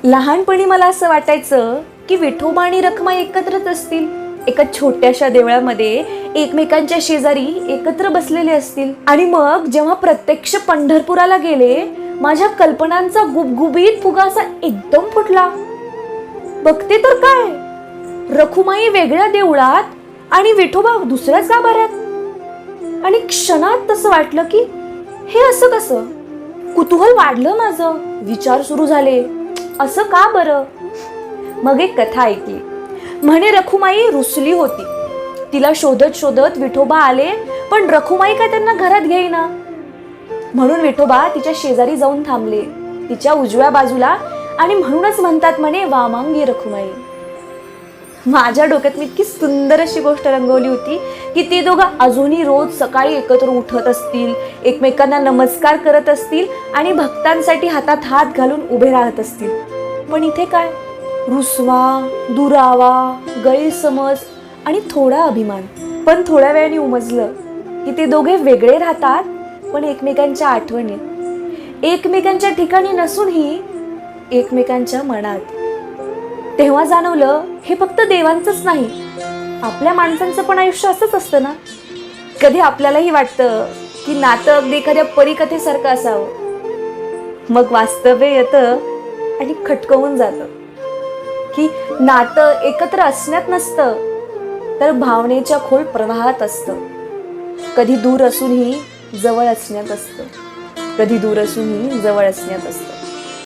लहानपणी मला असं वाटायचं की विठोबा आणि रखुमाई एकत्रच असतील, एका छोट्याशा देवळामध्ये एकमेकांच्या शेजारी एकत्र बसलेले असतील. आणि मग जेव्हा प्रत्यक्ष पंढरपुराला गेले, माझ्या कल्पनांचा गुबगुबीत फुगा असा एकदम फुटला. बघते तर काय, रखुमाई वेगळ्या देवळात आणि विठोबा दुसऱ्याच गाभाऱ्यात. आणि क्षणात तसं वाटलं की हे असं कसं. कुतूहल वाढलं माझं, विचार सुरू झाले, असं का बरं. मग एक कथा ऐकली. म्हणे रखुमाई रुसली होती. तिला शोधत शोधत विठोबा आले, पण रखुमाई काय त्यांना घरात घेईना. म्हणून विठोबा तिच्या शेजारी जाऊन थांबले, तिच्या उजव्या बाजूला. आणि म्हणूनच म्हणतात म्हणे वामांगी रखुमाई. माझ्या डोक्यात मी इतकी सुंदर अशी गोष्ट रंगवली होती की ते दोघं अजूनही रोज सकाळी एकत्र उठत असतील, एकमेकांना नमस्कार करत असतील आणि भक्तांसाठी हातात हात घालून उभे राहत असतील. पण इथे काय, रुसवा, दुरावा, गैरसमज आणि थोडा अभिमान. पण थोड्या वेळाने उमजलं की ते दोघे वेगळे राहतात, पण एकमेकांच्या आठवणीत, एकमेकांच्या ठिकाणी नसूनही एकमेकांच्या मनात. तेव्हा जाणवलं, हे फक्त देवांचंच नाही, आपल्या माणसांचं पण आयुष्य असंच असतं ना. कधी आपल्यालाही वाटतं की नातं अगदी एखाद्या परीकथेसारखं असावं. मग वास्तव्य येतं आणि खटकवून जातं की नातं एकत्र असण्यात नसतं, तर भावनेच्या खोल प्रवाहात असतं. कधी दूर असूनही जवळ असण्यात असतं, कधी दूर असूनही जवळ असण्यात असतं.